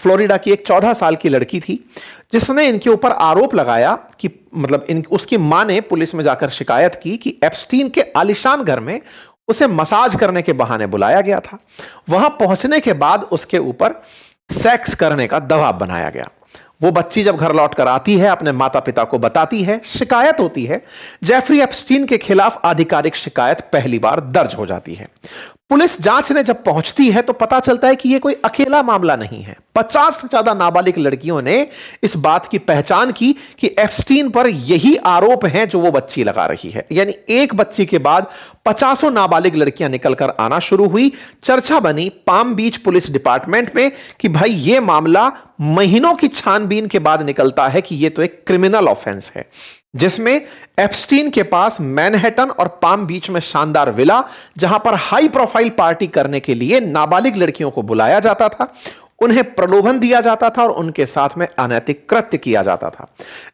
Florida की एक 14 साल की लड़की थी, जिसने इनके ऊपर आरोप लगाया कि उसकी मां ने पुलिस में जाकर शिकायत की कि एप्स्टीन के आलीशान घर में उसे मसाज करने के बहाने बुलाया गया था। वहां पहुंचने के बाद उसके ऊपर सेक्स करने का दबाव बनाया गया। वो बच्ची जब घर लौट कर आती है, अपने माता पिता को बताती है, शिकायत होती है। जेफरी एप्स्टीन के खिलाफ आधिकारिक शिकायत पहली बार दर्ज हो जाती है। पुलिस जांच ने जब पहुंचती है तो पता चलता है कि यह कोई अकेला मामला नहीं है। 50 से ज्यादा नाबालिग लड़कियों ने इस बात की पहचान की कि एप्स्टीन पर यही आरोप हैं जो वो बच्ची लगा रही है। यानी एक बच्ची के बाद 50 नाबालिग लड़कियां निकलकर आना शुरू हुई। चर्चा बनी पाम बीच पुलिस डिपार्टमेंट में कि भाई यह मामला महीनों की छानबीन के बाद निकलता है कि यह तो एक क्रिमिनल ऑफेंस है, जिसमें एप्स्टीन के पास मैनहट्टन और पाम बीच में शानदार विला, जहां पर हाई प्रोफाइल पार्टी करने के लिए नाबालिग लड़कियों को बुलाया जाता था, उन्हें प्रलोभन दिया जाता था और उनके साथ में अनैतिक कृत्य किया जाता था।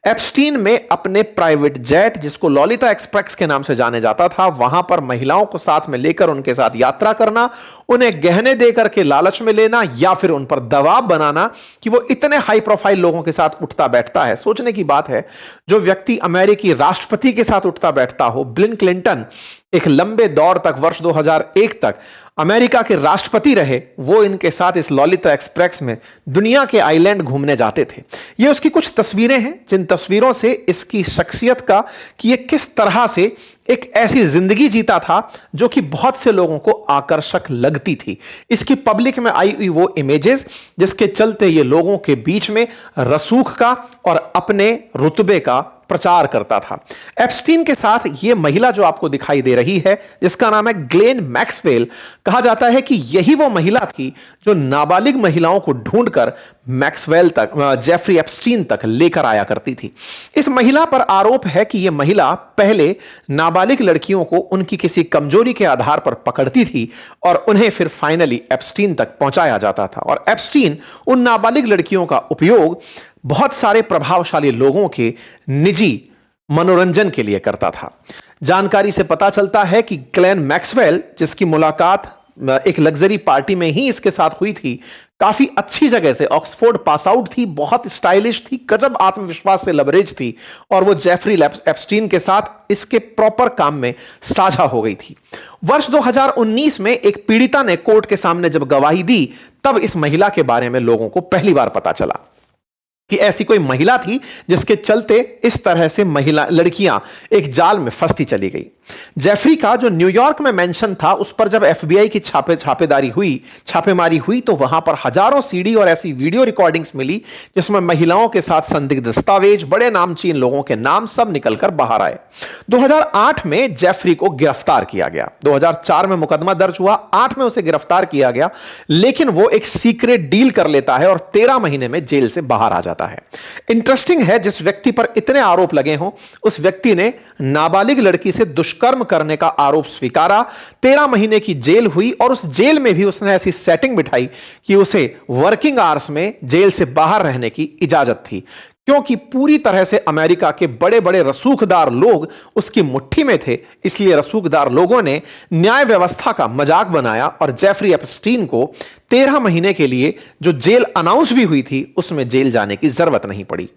एप्स्टीन में अपने प्राइवेट जेट, जिसको लॉलिता एक्सप्रेस के नाम से जाने जाता था, वहां पर महिलाओं को साथ में लेकर उनके साथ यात्रा करना, उन्हें गहने देकर के लालच में लेना या फिर उन पर दबाव बनाना कि वो इतने हाई प्रोफाइल लोगों के साथ उठता बैठता है। सोचने की बात है, जो व्यक्ति अमेरिकी राष्ट्रपति के साथ उठता बैठता हो, बिल क्लिंटन एक लंबे दौर तक, वर्ष 2001 तक अमेरिका के राष्ट्रपति रहे, वो इनके साथ इस लॉलिता एक्सप्रेस में दुनिया के आइलैंड घूमने जाते थे। ये उसकी कुछ तस्वीरें हैं, जिन तस्वीरों से इसकी शख्सियत का, कि ये किस तरह से एक ऐसी जिंदगी जीता था जो कि बहुत से लोगों को आकर्षक लगती थी। इसकी पब्लिक में आई हुई वो इमेजेस जिसके चलते ये लोगों के बीच में रसूख का और अपने रुतबे का प्रचार करता था। एप्स्टीन के साथ यह महिला जो आपको दिखाई दे रही है, जिसका नाम है ग्लेन मैक्सवेल, कहा जाता है कि यही वो महिला थी जो नाबालिग महिलाओं को ढूंढकर मैक्सवेल तक, जेफरी एप्स्टीन तक लेकर आया करती थी। इस महिला पर आरोप है कि यह महिला पहले नाबालिग लड़कियों को उनकी किसी कमजोरी के आधार पर पकड़ती थी और उन्हें फिर फाइनली एप्स्टीन तक पहुंचाया जाता था। और एप्स्टीन उन नाबालिग लड़कियों का उपयोग बहुत सारे प्रभावशाली लोगों के निजी मनोरंजन के लिए करता था। जानकारी से पता चलता है कि ग्लेन मैक्सवेल, जिसकी मुलाकात एक लग्जरी पार्टी में ही इसके साथ हुई थी, काफी अच्छी जगह से, ऑक्सफोर्ड पास आउट थी, बहुत स्टाइलिश थी, गजब आत्मविश्वास से लबरेज थी और वो जेफरी एप्स्टीन के साथ इसके प्रॉपर काम में साझा हो गई थी। वर्ष 2019 में एक पीड़िता ने कोर्ट के सामने जब गवाही दी, तब इस महिला के बारे में लोगों को पहली बार पता चला कि ऐसी कोई महिला थी जिसके चलते इस तरह से महिला लड़कियां एक जाल में फंसती चली गई। जेफरी का जो न्यूयॉर्क में मेंशन था, उस पर जब एफबीआई की छापेमारी हुई तो वहां पर हजारों सीडी और ऐसी वीडियो रिकॉर्डिंग्स मिली जिसमें महिलाओं के साथ संदिग्ध दस्तावेज, बड़े नामचीन लोगों के नाम सब निकलकर बाहर आए। 2008 में जेफरी को गिरफ्तार किया गया। 2004 में मुकदमा दर्ज हुआ, 8 में उसे गिरफ्तार किया गया, लेकिन वो एक सीक्रेट डील कर लेता है और 13 महीने में जेल से बाहर आ जाता है। इंटरेस्टिंग है, जिस व्यक्ति पर इतने आरोप लगे हों, उस व्यक्ति ने नाबालिग लड़की से दुष्कर्म करने का आरोप स्वीकारा। 13 महीने की जेल हुई और उस जेल में भी उसने ऐसी सेटिंग बिठाई कि उसे वर्किंग आवर्स में जेल से बाहर रहने की इजाजत थी, क्योंकि पूरी तरह से अमेरिका के बड़े बड़े रसूखदार लोग उसकी मुट्ठी में थे। इसलिए रसूखदार लोगों ने न्याय व्यवस्था का मजाक बनाया और जेफरी एप्स्टीन को 13 महीने के लिए, जो जेल अनाउंस भी हुई थी, उसमें जेल जाने की जरूरत नहीं पड़ी।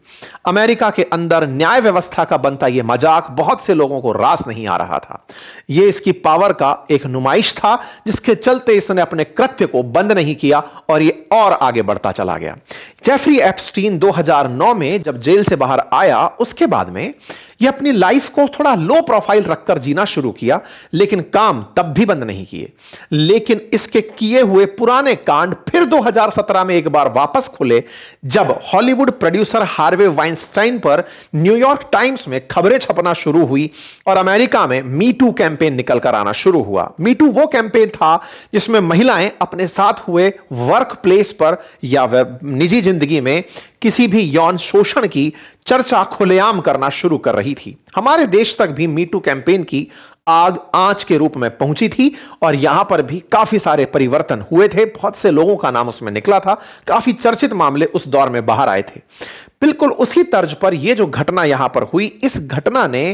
अमेरिका के अंदर न्याय व्यवस्था का बनता यह मजाक बहुत से लोगों को रास नहीं आ रहा था। यह इसकी पावर का एक नुमाइश था, जिसके चलते इसने अपने कृत्य को बंद नहीं किया और यह और आगे बढ़ता चला गया। जेफरी एप्स्टीन 2009 में जब जेल से बाहर आया, उसके बाद में यह अपनी लाइफ को थोड़ा लो प्रोफाइल रखकर जीना शुरू किया, लेकिन काम तब भी बंद नहीं किए। लेकिन इसके किए हुए पुराने कांड फिर 2017 में एक बार वापस खुले, जब हॉलीवुड प्रोड्यूसर हार्वे वाइनस्टाइन पर न्यूयॉर्क टाइम्स में खबरें छपना शुरू हुई और अमेरिका में मी टू कैंपेन निकल कर आना शुरू हुआ। मी टू वो कैंपेन था जिसमें महिलाएं अपने साथ हुए वर्क प्लेस पर या निजी जिंदगी में किसी भी यौन शोषण की चर्चा खुलेआम करना शुरू कर रही थी। हमारे देश तक भी मी टू कैंपेन की आग आंच के रूप में पहुंची थी और यहां पर भी काफी सारे परिवर्तन हुए थे। बहुत से लोगों का नाम उसमें निकला था, काफी चर्चित मामले उस दौर में बाहर आए थे। बिल्कुल उसी तर्ज पर यह जो घटना यहां पर हुई, इस घटना ने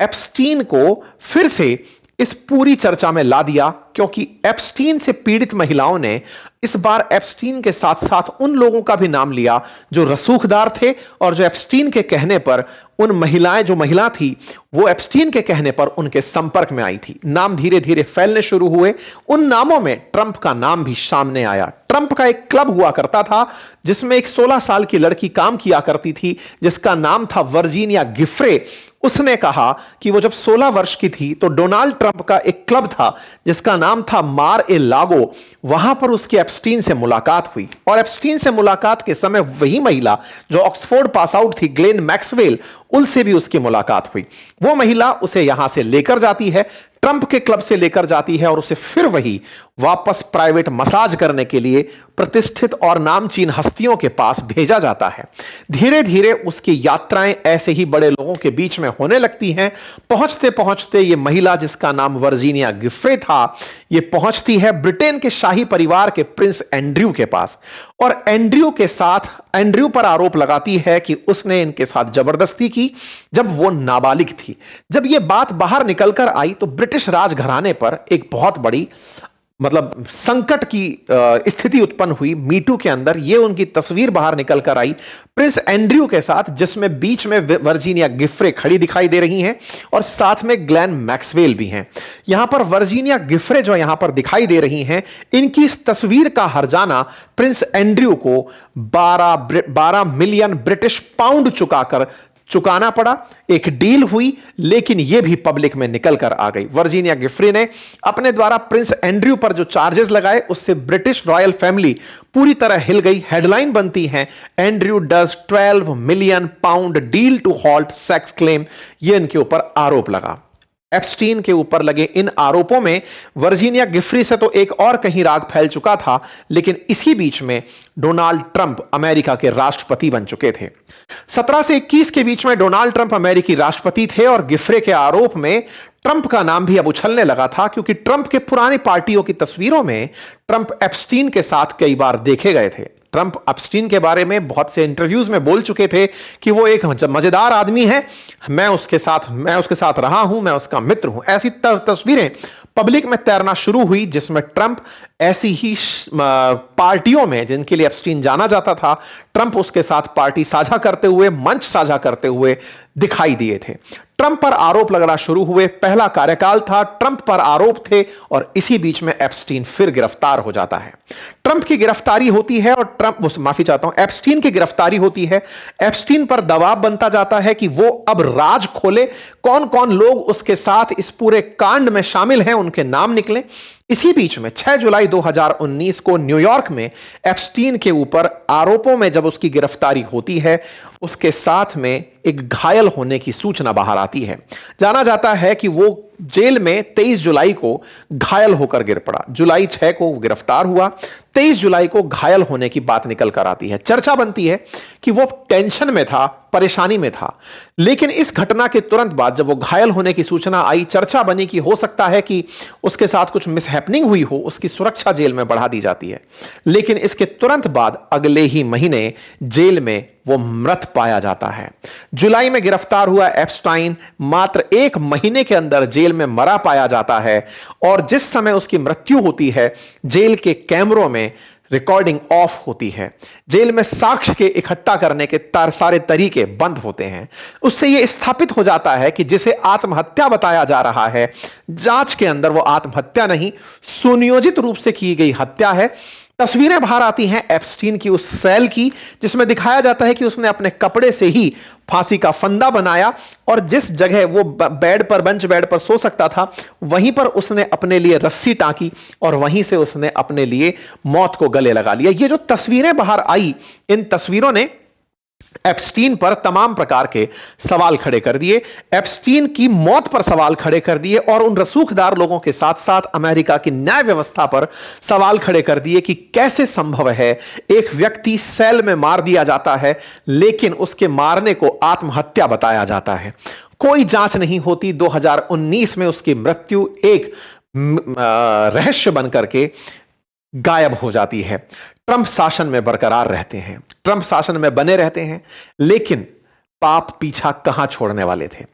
एप्स्टीन को फिर से इस पूरी चर्चा में ला दिया, क्योंकि एप्स्टीन से पीड़ित महिलाओं ने इस बार एप्स्टीन के साथ साथ उन लोगों का भी नाम लिया जो रसूखदार थे और जो एप्स्टीन के कहने पर उन महिलाएं, जो महिला थी वो एप्स्टीन के कहने पर उनके संपर्क में आई थी। नाम धीरे धीरे फैलने शुरू हुए। उन नामों में ट्रंप का नाम भी सामने आया। ट्रंप का एक क्लब हुआ करता था जिसमें एक 16 साल की लड़की काम किया करती थी जिसका नाम था वर्जीनिया गिफ्रे। उसने कहा कि वो जब 16 वर्ष की थी तो डोनाल्ड ट्रंप का एक क्लब था जिसका नाम था मार ए लागो, वहां पर उसकी एप्स्टीन से मुलाकात हुई। और एप्स्टीन से मुलाकात के समय वही महिला जो ऑक्सफोर्ड पास आउट थी, ग्लेन मैक्सवेल, उनसे भी उसकी मुलाकात हुई। वो महिला उसे यहां से लेकर जाती है, ट्रंप के क्लब से लेकर जाती है और उसे फिर वही वापस प्राइवेट मसाज करने के लिए प्रतिष्ठित और नामचीन हस्तियों के पास भेजा जाता है। धीरे धीरे उसकी यात्राएं ऐसे ही बड़े लोगों के बीच में होने लगती हैं। पहुंचते पहुंचते ये महिला, जिसका नाम वर्जीनिया गिफ्रे था, ये पहुंचती है ब्रिटेन के शाही परिवार के प्रिंस एंड्रयू के पास और एंड्रयू पर आरोप लगाती है कि उसने इनके साथ जबरदस्ती की जब वो नाबालिग थी। जब ये बात बाहर निकलकर आई तो ब्रिटिश राजघराने पर एक बहुत बड़ी संकट की स्थिति उत्पन्न हुई। मीटू के अंदर ये उनकी तस्वीर बाहर निकल कर आई प्रिंस एंड्रयू के साथ, जिसमें बीच में वर्जीनिया गिफ्रे खड़ी दिखाई दे रही हैं और साथ में ग्लेन मैक्सवेल भी हैं। यहां पर वर्जीनिया गिफ्रे जो यहां पर दिखाई दे रही हैं, इनकी इस तस्वीर का हर्जाना प्रिंस एंड्रयू को 12 मिलियन ब्रिटिश पाउंड चुकाना पड़ा। एक डील हुई लेकिन यह भी पब्लिक में निकल कर आ गई। वर्जीनिया गिफ्री ने अपने द्वारा प्रिंस एंड्रयू पर जो चार्जेस लगाए उससे ब्रिटिश रॉयल फैमिली पूरी तरह हिल गई। हेडलाइन बनती है, Andrew does 12 million pound deal to halt sex claim. यह इनके ऊपर आरोप लगा। एप्स्टीन के ऊपर लगे इन आरोपों में वर्जीनिया गिफ्री से तो एक और कहीं राग फैल चुका था, लेकिन इसी बीच में डोनाल्ड ट्रंप अमेरिका के राष्ट्रपति बन चुके थे। 17 से 21 के बीच में डोनाल्ड ट्रंप अमेरिकी राष्ट्रपति थे और गिफ्रे के आरोप में ट्रंप का नाम भी अब उछलने लगा था, क्योंकि ट्रंप के पुरानी पार्टियों की तस्वीरों में ट्रंप एप्स्टीन के साथ कई बार देखे गए थे। ट्रंप एप्स्टीन के बारे में बहुत से इंटरव्यूज में बोल चुके थे कि वो एक मजेदार आदमी है, मैं उसके साथ रहा हूं, मैं उसका मित्र हूं। ऐसी तस्वीरें पब्लिक में तैरना शुरू हुई, जिसमें ट्रंप ऐसी ही पार्टियों में जिनके लिए एप्स्टीन जाना जाता था, ट्रंप उसके साथ पार्टी साझा करते हुए, मंच साझा करते हुए दिखाई दिए थे। ट्रंप पर आरोप लगना शुरू हुए। पहला कार्यकाल था, ट्रंप पर आरोप थे और इसी बीच में एप्स्टीन फिर गिरफ्तार हो जाता है। ट्रंप की गिरफ्तारी होती है और एप्स्टीन की गिरफ्तारी होती है। एप्स्टीन पर दबाव बनता जाता है कि वो अब राज खोले, कौन कौन लोग उसके साथ इस पूरे कांड में शामिल हैं उनके नाम निकलें। इसी बीच में 6 जुलाई 2019 को न्यूयॉर्क में एप्स्टीन के ऊपर आरोपों में जब उसकी गिरफ्तारी होती है, उसके साथ में एक घायल होने की सूचना बाहर आती है। जाना जाता है कि वो जेल में 23 जुलाई को घायल होकर गिर पड़ा। जुलाई 6 को गिरफ्तार हुआ, 23 जुलाई को घायल होने की बात निकल कर आती है। चर्चा बनती है कि वो टेंशन में था, परेशानी में था। लेकिन इस घटना के तुरंत बाद जब वो घायल होने की सूचना आई, चर्चा बनी कि हो सकता है कि उसके साथ कुछ मिसहैपनिंग हुई हो, उसकी सुरक्षा जेल में बढ़ा दी जाती है। लेकिन इसके तुरंत बाद अगले ही महीने जेल में वो मृत पाया जाता है। जुलाई में गिरफ्तार हुआ एप्स्टाइन मात्र 1 महीने के अंदर जेल में मरा पाया जाता है और जिस समय उसकी मृत्यु होती है, जेल के कैमरों में रिकॉर्डिंग ऑफ होती है। जेल में साक्ष्य के इकट्ठा करने के सारे तरीके बंद होते हैं। उससे यह स्थापित हो जाता है कि जिसे आत्महत्या बताया जा रहा है, जांच के अंदर वो आत्महत्या नहीं, सुनियोजित रूप से की गई हत्या है। तस्वीरें बाहर आती हैं एप्स्टीन की उस सेल की, जिसमें दिखाया जाता है कि उसने अपने कपड़े से ही फांसी का फंदा बनाया और जिस जगह वो बेंच बेड पर सो सकता था, वहीं पर उसने अपने लिए रस्सी टांकी और वहीं से उसने अपने लिए मौत को गले लगा लिया। ये जो तस्वीरें बाहर आई, इन तस्वीरों ने एप्स्टीन पर तमाम प्रकार के सवाल खड़े कर दिए, एप्स्टीन की मौत पर सवाल खड़े कर दिए और उन रसूखदार लोगों के साथ साथ अमेरिका की न्याय व्यवस्था पर सवाल खड़े कर दिए कि कैसे संभव है एक व्यक्ति सेल में मार दिया जाता है लेकिन उसके मारने को आत्महत्या बताया जाता है। कोई जांच नहीं होती। 2019 में उसकी मृत्यु एक रहस्य बनकर के गायब हो जाती है। ट्रंप शासन में बरकरार रहते हैं, ट्रंप शासन में बने रहते हैं, लेकिन पाप पीछा कहां छोड़ने वाले थे।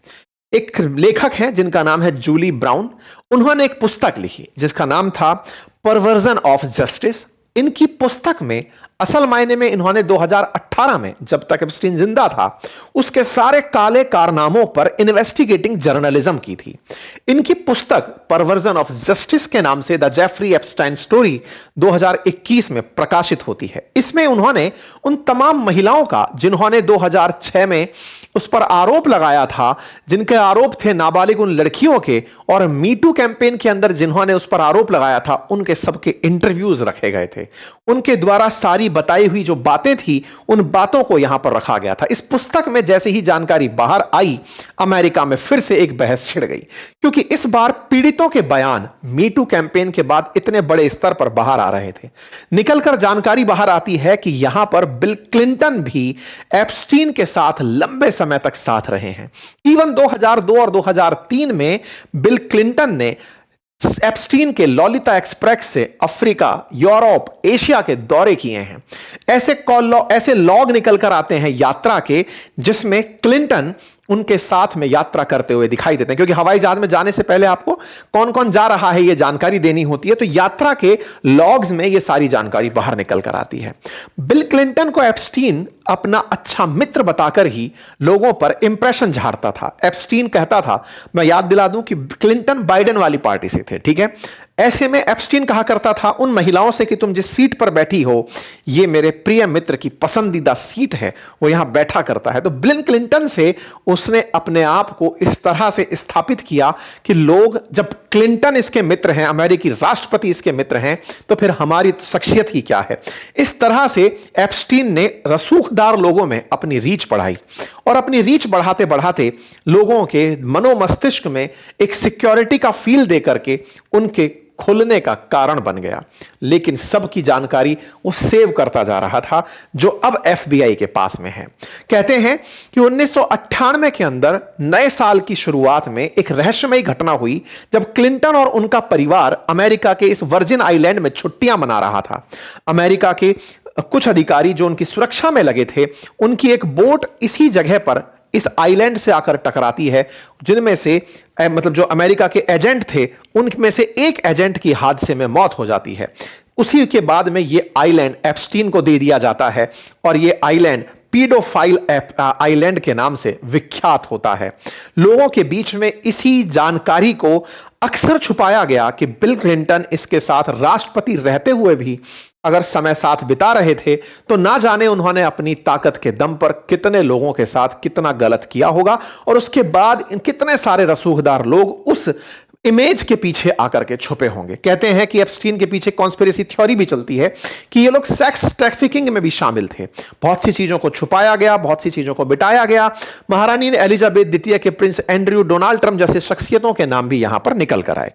एक लेखक हैं जिनका नाम है जूली ब्राउन। उन्होंने एक पुस्तक लिखी जिसका नाम था परवर्जन ऑफ जस्टिस। इनकी पुस्तक में असल मायने में इन्होंने 2018 में, जब तक एप्स्टीन जिंदा था, उसके सारे काले कारनामों पर इन्वेस्टिगेटिंग जर्नलिज्म की थी। इनकी पुस्तक परवर्जन ऑफ जस्टिस के नाम से द जेफरी एप्स्टाइन स्टोरी 2021 में प्रकाशित होती है। इसमें उन्होंने उन तमाम महिलाओं का जिन्होंने 2006 में उस पर आरोप लगाया था, जिनके आरोप थे नाबालिग उन लड़कियों के, और मीटू कैंपेन के अंदर जिन्होंने उस पर आरोप लगाया था, उनके सबके इंटरव्यूज रखे गए थे। उनके द्वारा सारी बताई हुई जो बातें थी, उन बातों को यहां पर रखा गया था। इस पुस्तक में जैसे ही जानकारी बाहर आई, अमेरिका में फिर से एक बहस छिड़ गई, क्योंकि इस बार पीड़ितों के बयान मीटू कैंपेन के बाद इतने बड़े स्तर पर बाहर आ रहे थे। निकलकर जानकारी बाहर आती है कि यहां पर बिल क्लिंटन भी एप्स्टीन के साथ लंबे समय तक साथ रहे हैं। इवन 2002 और 2003 में बिल क्लिंटन ने एप्स्टीन के लॉलिता एक्सप्रेस से अफ्रीका, यूरोप, एशिया के दौरे किए हैं। ऐसे लॉग निकल कर आते हैं यात्रा के, जिसमें क्लिंटन उनके साथ में यात्रा करते हुए दिखाई देते हैं, क्योंकि हवाई जहाज में जाने से पहले आपको कौन कौन जा रहा है यह जानकारी देनी होती है, तो यात्रा के लॉग्स में यह सारी जानकारी बाहर निकल कर आती है। बिल क्लिंटन को एप्स्टीन अपना अच्छा मित्र बताकर ही लोगों पर इंप्रेशन झाड़ता था। एप्स्टीन कहता था, मैं याद दिला दूं कि क्लिंटन बाइडेन वाली पार्टी से थे, ठीक है। ऐसे में एप्स्टीन कहा करता था उन महिलाओं से कि तुम जिस सीट पर बैठी हो, यह मेरे प्रिय मित्र की पसंदीदा सीट है, वो यहां बैठा करता है। तो बिल क्लिंटन से उसने अपने आप को इस तरह से स्थापित किया कि लोग, जब क्लिंटन इसके मित्र हैं, अमेरिकी राष्ट्रपति इसके मित्र हैं, तो फिर हमारी शख्सियत ही क्या है। इस तरह से एप्स्टीन ने रसूखदार लोगों में अपनी रीच बढ़ाई, और अपनी रीच बढ़ाते बढ़ाते लोगों के मनोमस्तिष्क में एक सिक्योरिटी का फील देकर के उनके खुलने का कारण बन गया। लेकिन सबकी जानकारी वो सेव करता जा रहा था, जो अब एफबीआई के पास में है। कहते हैं कि 1998 के अंदर नए साल की शुरुआत में एक रहस्यमयी घटना हुई, जब क्लिंटन और उनका परिवार अमेरिका के इस वर्जिन आइलैंड में छुट्टियां मना रहा था। अमेरिका के कुछ अधिकारी जो उनकी सुरक्षा में लगे थे, उनकी एक बोट इसी जगह पर इस आइलैंड से आकर टकराती है, जिनमें से मतलब जो अमेरिका के एजेंट थे, उनमें से एक एजेंट की हादसे में मौत हो जाती है। उसी के बाद में यह आइलैंड एप्स्टीन को दे दिया जाता है, और यह आइलैंड पीडोफाइल आइलैंड के नाम से विख्यात होता है। लोगों के बीच में इसी जानकारी को अक्सर छुपाया गया कि बिल क्लिंटन इसके साथ राष्ट्रपति रहते हुए भी अगर समय साथ बिता रहे थे, तो ना जाने उन्होंने अपनी ताकत के दम पर कितने लोगों के साथ कितना गलत किया होगा, और उसके बाद कितने सारे रसूखदार लोग उस इमेज के पीछे आकर के छुपे होंगे। कहते हैं कि एप्स्टीन के पीछे कॉन्स्पिरेसी थ्योरी भी चलती है कि ये लोग सेक्स ट्रैफिकिंग में भी शामिल थे। बहुत सी चीजों को छुपाया गया, बहुत सी चीजों को बिटाया गया। महारानी एलिजाबेथ द्वितीय के प्रिंस एंड्रयू, डोनाल्ड ट्रंप जैसे शख्सियतों के नाम भी यहां पर निकल कर आए।